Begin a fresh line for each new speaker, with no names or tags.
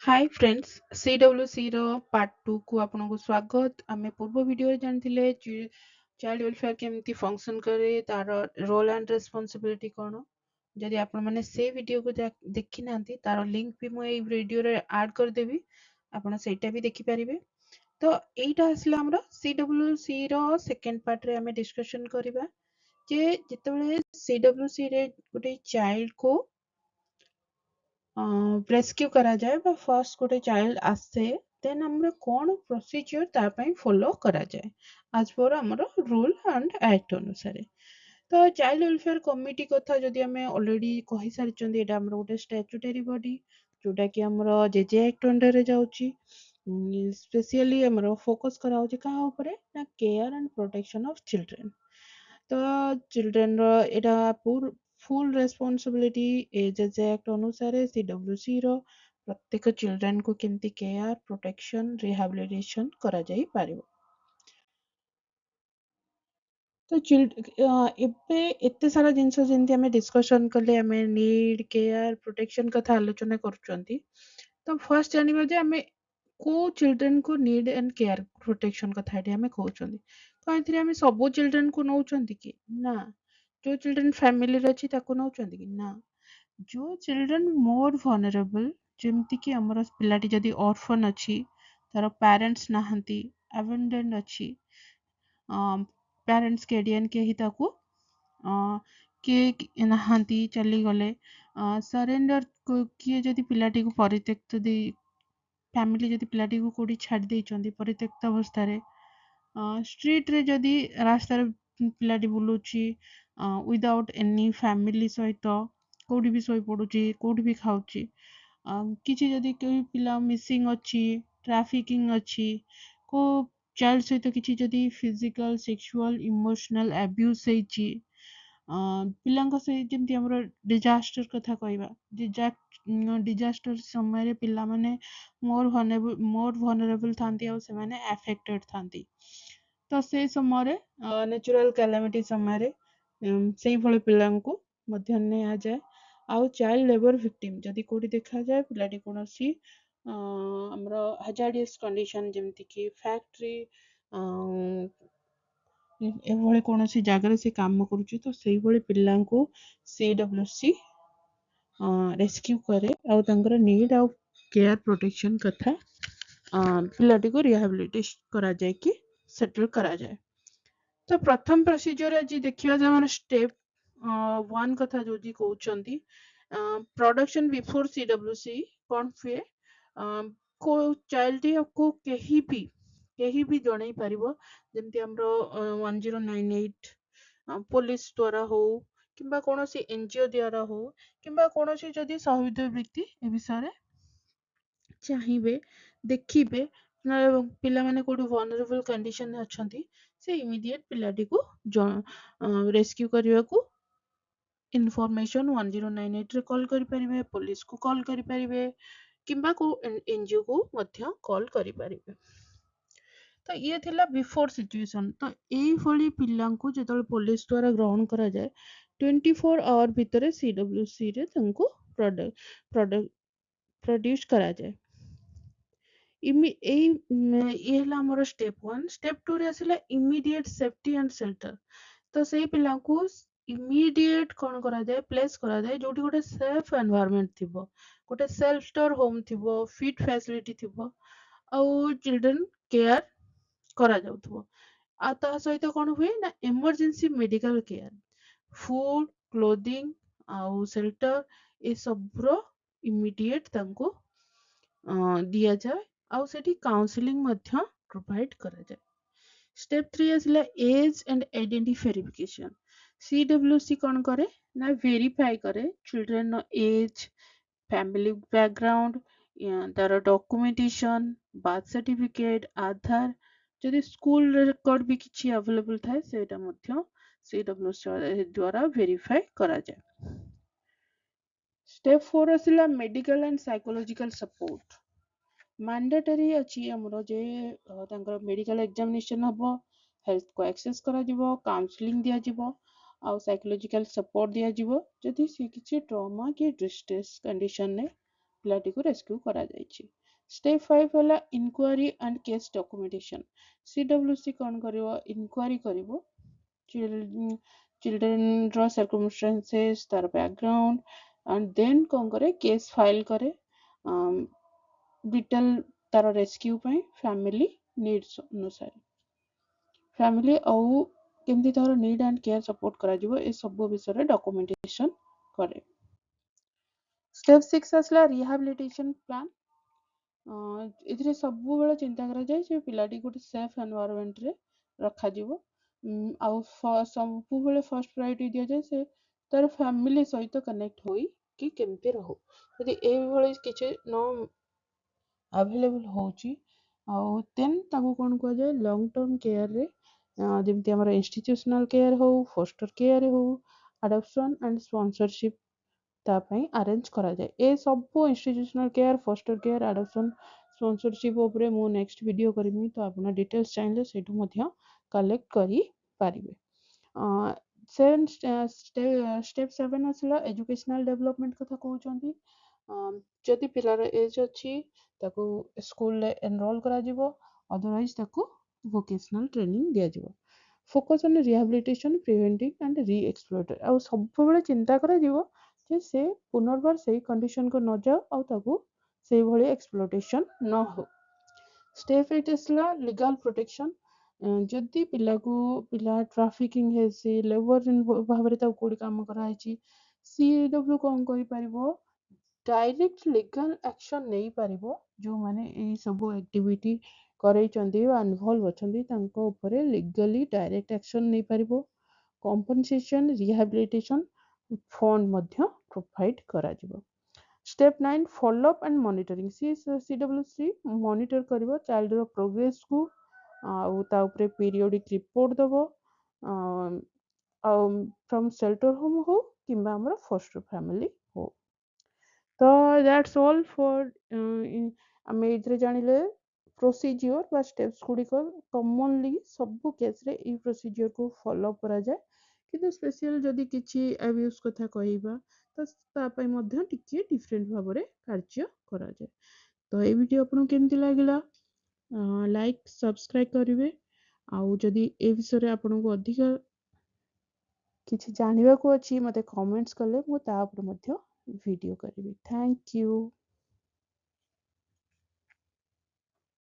Hi friends CWC ର part 2 କୁ ଆପଣଙ୍କୁ ସ୍ୱାଗତ। ଆମେ ପୂର୍ବ ଭିଡିଓରେ ଜାଣିଥିଲେ ଚାଇଲ୍ଡ ୱେଲଫେୟାର କେମିତି ଫଙ୍କସନ୍ କରେ, ତାର ରୋଲ୍ ଆଣ୍ଡ ରେସ୍ପନ୍ସିବିଲିଟି କ'ଣ। ଯଦି ଆପଣମାନେ ସେ ଭିଡିଓକୁ ଦେଖି ନାହାନ୍ତି ତାର ଲିଙ୍କ୍ ବି ମୁଁ ଏଇ ଭିଡିଓରେ ଆଡ୍ କରିଦେବି, ଆପଣ ସେଇଟା ବି ଦେଖିପାରିବେ। ତ ଏଇଟା ଆସିଲା ଆମର CWC ର ସେକେଣ୍ଡ ପାର୍ଟରେ ଆମେ ଡିସ୍କସନ୍ କରିବା ଯେ ଯେତେବେଳେ CWC ରେ ଗୋଟେ ଚାଇଲ୍ଡକୁ ରେସ୍କ୍ୟୁ କରାଯାଏ ବା ଫାର୍ଷ୍ଟ ଗୋଟେ ଚାଇଲ୍ଡ ଆସେ, ଦେନ୍ ଆମର କ'ଣ ପ୍ରୋସିଜିଓର ତା ପାଇଁ ଫଲୋ କରାଯାଏ ଆଜ୍ ପର୍ ଆମର ରୁଲ୍ ଆଣ୍ଡ ଆକ୍ଟ ଅନୁସାରେ। ତ ଚାଇଲ୍ଡ ୱେଲଫେୟାର କମିଟି କଥା ଯଦି ଆମେ ଅଲରେଡି କହିସାରିଛନ୍ତି, ଏଇଟା ଆମର ଗୋଟେ ଷ୍ଟାଚୁଟାରୀ ବଡି ଯୋଉଟାକି ଆମର ଜେଜେ ଆକ୍ଟ ଅଣ୍ଡରରେ ଯାଉଛି। ସ୍ପେସିଆଲି ଆମର ଫୋକସ୍ କରାହଉଛି କାହା ଉପରେ ନା care and protection of children. ତ ଚିଲଡ୍ରେନର ଏଇଟା ଫୁଲ୍ ରେସ୍ପନ୍ସିବିଲିଟି ଜେଜେ ଆକ୍ଟ ଅନୁସାରେ CWC ର ପ୍ରତ୍ୟେକ ଚିଲଡ୍ରେନକୁ କେମିତି କେୟାର ପ୍ରୋଟେକ୍ସନ ରିହାବିଲିଟେସନ କରାଯାଇ ପାରିବ। ତ ଏବେ ଏତେ ସାରା ଜିନିଷ ଯେମିତି ଆମେ ଡିସ୍କସନ୍ କଲେ, ଆମେ ନିଡ୍ କେୟାର ପ୍ରୋଟେକ୍ସନ କଥା ଆଲୋଚନା କରୁଛନ୍ତି। ତ ଫାର୍ଷ୍ଟ ଜାଣିବା ଯେ ଆମେ କୋଉ ଚିଲଡ୍ରେନକୁ ନିଡ୍ ଆଣ୍ଡ କେୟାର ପ୍ରୋଟେକ୍ସନ କଥା ଏଠି ଆମେ କହୁଛନ୍ତି। ତ ଏଥିରେ ଆମେ ସବୁ ଚିଲଡ୍ରେନକୁ ନଉଛନ୍ତି କି ନା, ଯୋଉ ଚିଲଡ୍ରେନ ଫ୍ୟାମିଲିରେ ଅଛି ତାକୁ ନଉଛନ୍ତି କି ନା, ଯୋଉ ଚିଲଡ୍ରେନ ମୋର ଭଲନେରେବଲ୍, ଯେମିତିକି ଆମର ପିଲାଟି ଯଦି ଅର୍ଫନ୍ ଅଛି, ତାର ପ୍ୟାରେଣ୍ଟସ୍ ନାହାନ୍ତି, ଆବେଣ୍ଡନ୍ଡ ଅଛି, ପ୍ୟାରେଣ୍ଟସ୍ ଗାର୍ଡିଆନ୍ କେହି ତାକୁ କିଏ ନାହାନ୍ତି, ଚାଲିଗଲେ, ସରେଣ୍ଡର କିଏ ଯଦି ପିଲାଟିକୁ ପରିତ୍ୟକ୍ତ ଦେଇ ଫ୍ୟାମିଲି ଯଦି ପିଲାଟିକୁ କୋଉଠି ଛାଡ଼ି ଦେଇଛନ୍ତି ପରିତ୍ୟକ୍ତ ଅବସ୍ଥାରେ, ଷ୍ଟ୍ରିଟ୍ରେ ଯଦି ରାସ୍ତାରେ ପିଲାଟି ବୁଲୁଛି ୱିଦାଉଟ୍ ଏନି ଫ୍ୟାମିଲି ସହିତ, କୋଉଠି ବି ଶୋଇପଡୁଛି, କୋଉଠି ବି ଖାଉଛି, କିଛି ଯଦି କେହି ପିଲା ମିସିଂ ଅଛି, ଟ୍ରାଫିକିଂ ଅଛି, କୋଉ ଚାଇଲ୍ଡ ସହିତ କିଛି ଯଦି ଫିଜିକାଲ ସେକ୍ସୁଆଲ ଇମୋସନାଲ ଆବ୍ୟୁଜ ହେଇଛି, ପିଲାଙ୍କ ସହିତ ଯେମିତି ଆମର ଡିଜାଷ୍ଟର କଥା କହିବା, ଡିଜାଷ୍ଟର ସମୟରେ ପିଲାମାନେ ମୋର ଭଲନେରେବଲ୍ ଥାନ୍ତି ଆଉ ସେମାନେ ଆଫେକ୍ଟେଡ ଥାନ୍ତି। ତ ସେଇ ସମୟରେ ନ୍ୟାଚୁରାଲ କ୍ୟାଲାମିଟି ସମୟରେ ସେଇଭଳି ପିଲାଙ୍କୁ ମଧ୍ୟ ନିଆଯାଏ। ଆଉ ଚାଇଲ୍ଡ ଲେବର ଭିକ୍ଟିମ୍ ଯଦି କୋଉଠି ଦେଖାଯାଏ ପିଲାଟି କୌଣସି ଆମର ହାଜାର୍ଡିୟସ୍ କଣ୍ଡିସନ ଯେମିତିକି ଫ୍ୟାକ୍ଟ୍ରି ଏଭଳି କୌଣସି ଜାଗାରେ ସେ କାମ କରୁଛି, ତ ସେଇଭଳି ପିଲାଙ୍କୁ CWC ରେସ୍କ୍ୟୁ କରେ ଆଉ ତାଙ୍କର ନିଡ୍ ଆଉ କେୟାର ପ୍ରୋଟେକ୍ସନ କଥା ପିଲାଟିକୁ ରିହାବିଲିଟେଟ୍ କରାଯାଇକି ସେଟଲ୍ କରାଯାଏ। ତ ପ୍ରଥମ ପ୍ରୋସିଜିଓର ଆଜି ଦେଖିବା ଯେ ଆମର ଷ୍ଟେପ୍ 1 କଥା ଯୋଉଠି କହୁଛନ୍ତି, ପ୍ରଡକ୍ସନ ବିଫୋର CWC କ'ଣ ହୁଏ, କୋଉ ଚାଇଲ୍ଡକୁ କେହି ବି ଜଣେଇ ପାରିବ, ଯେମିତି ଆମର 1098 ପୋଲିସ ଦ୍ୱାରା ହଉ କିମ୍ବା କୌଣସି NGO ଦ୍ୱାରା ହଉ କିମ୍ବା କୌଣସି ଯଦି ସହୃଦୟ ବ୍ୟକ୍ତି ଏ ବିଷୟରେ ଚାହିଁବେ, ଦେଖିବେ ପିଲାମାନେ କୋଉଠି ଭଲନେରେବଲ୍ କଣ୍ଡିସନରେ ଅଛନ୍ତି, ସେ ଇମିଡିଏଟ ପିଲାଟିକୁ ରେସ୍କ୍ୟୁ କରିବାକୁ ଇନଫର୍ମେସନ 1098 ରେ କଲ୍ କରିପାରିବେ, ପୋଲିସକୁ କଲ୍ କରିପାରିବେ କିମ୍ବା କୋଉ NGO କୁ ମଧ୍ୟ କଲ୍ କରିପାରିବେ। ତ ଇଏ ଥିଲା ବିଫୋର ସିଚୁଏସନ। ତ ଏଇଭଳି ପିଲାଙ୍କୁ ଯେତେବେଳେ ପୋଲିସ ଦ୍ୱାରା ଗ୍ରହଣ କରାଯାଏ, 24 ଆୱାର ଭିତରେ CWC ରେ ତାଙ୍କୁ ପ୍ରଡ୍ୟୁସ କରାଯାଏ। ଇଏ ହେଲା ଆମର ଷ୍ଟେପ୍ 1। ଷ୍ଟେପ୍ 2 ରେ ଆସିଲା ଇମିଡିଏଟ ସେଫ୍ଟି ଆଣ୍ଡ ସେଲ୍ଟର। ତ ସେଇ ପିଲାଙ୍କୁ ଇମିଡିଏଟ କ'ଣ କରାଯାଏ, ପ୍ଲେସ୍ କରାଯାଏ ଯୋଉଠି ଗୋଟେ ସେଫ୍ ଏନଭାୟରନମେଣ୍ଟ ଥିବ, ଗୋଟେ ସେଲ୍ଟର ହୋମ ଥିବ, ଫିଟ୍ ଫ୍ୟାସିଲିଟି ଥିବ ଆଉ ଚିଲଡ୍ରେନ୍ କେୟାର କରାଯାଉଥିବ। ଆଉ ତା ସହିତ କ'ଣ ହୁଏ ନା emergency medical care, food, clothing ଆଉ ସେଲ୍ଟର ଏସବୁର ଇମିଡିଏଟ ତାଙ୍କୁ ଦିଆଯାଏ ଆଉ ସେଠି କାଉନ୍ସିଲିଂ ମଧ୍ୟ ପ୍ରୋଭାଇଡ କରାଯାଏ। ଷ୍ଟେପ୍ 3 ଆସିଲା age and identity verification. CWC କ'ଣ କରେ ନା ଭେରିଫାଏ କରେ ଚିଲଡ୍ରେନର ଏଜ୍, ଫ୍ୟାମିଲି ବ୍ୟାକଗ୍ରାଉଣ୍ଡ, ତାର ଡକୁମେଣ୍ଟେସନ, ବାର୍ଥ ସାର୍ଟିଫିକେଟ, ଆଧାର, ଯଦି ସ୍କୁଲ ରେକର୍ଡ ବି କିଛି ଆଭେଲେବଲ ଥାଏ ସେଇଟା ମଧ୍ୟ CWC ଦ୍ୱାରା ଭେରିଫାଏ କରାଯାଏ। ଷ୍ଟେପ୍ 4 ଆସିଲା medical and psychological support. Mandatory ଅଛି ଆମର ଯେ ତାଙ୍କର ମେଡିକାଲ ଏକ୍ସାମିନେସନ ହବ, ହେଲ୍ଥକୁ ଆକ୍ସେସ୍ କରାଯିବ, କାଉନ୍ସିଲିଂ ଦିଆଯିବ ଆଉ ସାଇକୋଲୋଜିକାଲ ସପୋର୍ଟ ଦିଆଯିବ ଯଦି ସେ କିଛି ଟ୍ରମା କି ଡିଷ୍ଟ୍ରେସ୍ କଣ୍ଡିସନରେ ପିଲାଟିକୁ ରେସ୍କ୍ୟୁ କରାଯାଇଛି। Step 5 ହେଲା inquiry and case documentation. CWC କ'ଣ କରିବ? ଇନକ୍ୱାରି କରିବ ଚିଲଡ୍ରେନର circumstances, ତାର ବ୍ୟାକଗ୍ରାଉଣ୍ଡ, ଆଣ୍ଡ ଦେନ୍ କ'ଣ କରେ? କେସ୍ ଫାଇଲ୍ କରେ ଡିଟେଲ ତାର ରେସ୍କ୍ୟୁ ପାଇଁ, ଫ୍ୟାମିଲି ନିଡ୍ସ ଅନୁସାରେ। ଫ୍ୟାମିଲି ଆଉ କେମିତି ତାର ନିଡ୍ ଆଣ୍ଡ କେୟାର ସପୋର୍ଟ କରାଯିବ ଏ ସବୁ ବିଷୟରେ ଡକୁମେଣ୍ଟେସନ୍ କରେ। Step 6 ଆସିଲା ରିହାବିଲିଟେସନ୍ ପ୍ଲାନ୍। ଏଥିରେ ସବୁବେଳେ ଚିନ୍ତା କରାଯାଏ ଯେ ପିଲାଟି ଗୋଟେ ସେଫ୍ ଏନଭାୟରନମେଣ୍ଟରେ ରଖାଯିବ। ଆଉ ସବୁବେଳେ ଫର୍ଷ୍ଟ ପ୍ରାୟୋରିଟି ଦିଆଯାଏ ସେ ତାର ଫ୍ୟାମିଲି ସହିତ କନେକ୍ଟ ହୋଇକି କେମିତି ରହୁ। ଯଦି ଏଇଭଳି କିଛି ନ ଆଭେଲେବୁଲ୍ ହେଉଛି ଆଉ ଦେନ୍ ତାକୁ କ'ଣ କୁହାଯାଏ? ଲଙ୍ଗ୍ ଟର୍ମ କେୟାରରେ ଯେମିତି ଆମର ଇନଷ୍ଟିଟ୍ୟୁସନାଲ କେୟାର ହଉ, ଫୋଷ୍ଟର କେୟାର ହଉ, ଆଡପ୍ସନ୍ ଆଣ୍ଡ ସ୍ପନ୍ସରସିପ୍ ତା ପାଇଁ ଆରେଞ୍ଜ କରାଯାଏ। ଏ ସବୁ institutional care, foster care, adoption, sponsorship ଉପରେ ମୁଁ ନେକ୍ସଟ ଭିଡ଼ିଓ କରିବି, ତ ଆପଣ ଡିଟେଲ୍ସ ଚାହିଁଲେ ସେଇଠୁ ମଧ୍ୟ କଲେକ୍ଟ କରିପାରିବେ। ଷ୍ଟେପ୍ 7 ଆସିଲା ଏଜୁକେସନାଲ ଡେଭଲପମେଣ୍ଟ କଥା କହୁଛନ୍ତି। ଯଦି ପିଲାର ଏଜ୍ ଅଛି ତାକୁ ସ୍କୁଲରେ ଏନରୋଲ କରାଯିବ, ଅଦରୱାଇଜ ତାକୁ ଭୋକେସନାଲ ଟ୍ରେନିଂ ଦିଆଯିବ। Focus on rehabilitation, preventing and re-exploitation. ଆଉ ସବୁବେଳେ ଚିନ୍ତା କରାଯିବ ଯେ ସେ ପୁନର୍ବାର ସେଇ କଣ୍ଡିସନକୁ ନ ଯାଉ ଆଉ ତାକୁ ସେଇଭଳି ଏକ୍ସପ୍ଲୋଇଟେସନ୍ ନ ହଉ। Step 8 ଆସିଲା ଲିଗାଲ ପ୍ରୋଟେକ୍ସନ୍। ଯଦି ପିଲା ଟ୍ରାଫିକିଂ ହେଇଛି, ଲେବର ଭାବରେ ତାକୁ କୋଉଠି କାମ କରାହେଇଛି, CW କ'ଣ କରିପାରିବ? ଡାଇରେକ୍ଟ ଲିଗାଲ ଆକ୍ସନ୍ ନେଇପାରିବ। ଯେଉଁମାନେ ଏଇ ସବୁ ଆକ୍ଟିଭିଟି କରେଇଛନ୍ତି ବା ଇନଭଲ୍ଭ ଅଛନ୍ତି ତାଙ୍କ ଉପରେ ଲିଗାଲି ଡାଇରେକ୍ଟ ଆକ୍ସନ୍ ନେଇପାରିବ। କମ୍ପନସେସନ୍, ରିହାବିଲିଟେସନ୍ ଫଣ୍ଡ ମଧ୍ୟ ପ୍ରୋଭାଇଡ୍ କରାଯିବ। Step 9 follow up and monitoring. CWC monitor କରିବ ଚାଇଲ୍ଡର ପ୍ରୋଗ୍ରେସକୁ, ଆଉ ତା ଉପରେ ପିରିୟଡ଼ିକ୍ ରିପୋର୍ଟ ଦେବ, ଆଉ ଫ୍ରମ୍ ସେଲ୍ଟର ହୋମ୍ ହଉ କିମ୍ବା ଆମର ଫୋଷ୍ଟର ଫ୍ୟାମିଲି ହଉ। ତ ଦ୍ୟାଟ୍ସ ଅଲ୍ ଫର୍ ଆମେ ଏଇଥିରେ ଜାଣିଲେ ପ୍ରୋସିଜିଓର ବା ଷ୍ଟେପ୍ସ ଗୁଡ଼ିକ କମନଲି ସବୁ କେସ୍ରେ ଏଇ ପ୍ରୋସିଜିଓରକୁ ଫଲୋ କରାଯାଏ, କିନ୍ତୁ ସ୍ପେଶିଆଲ ଯଦି କିଛି ଆବ୍ୟୁଜ୍ କଥା କହିବା ତ ତା ପାଇଁ ମଧ୍ୟ ଟିକେ ଡିଫରେଣ୍ଟ ଭାବରେ କାର୍ଯ୍ୟ କରାଯାଏ। ତ ଏଇ ଭିଡ଼ିଓ ଆପଣଙ୍କୁ କେମିତି ଲାଗିଲା? ଲାଇକ୍, ସବସ୍କ୍ରାଇବ୍ କରିବେ। ଆଉ ଯଦି ଏ ବିଷୟରେ ଆପଣଙ୍କୁ ଅଧିକ କିଛି ଜାଣିବାକୁ ଅଛି ମୋତେ କମେଣ୍ଟସ୍ କଲେ ମୁଁ ତା ଉପରେ ମଧ୍ୟ ଭିଡ଼ିଓ କରିବି। Thank you.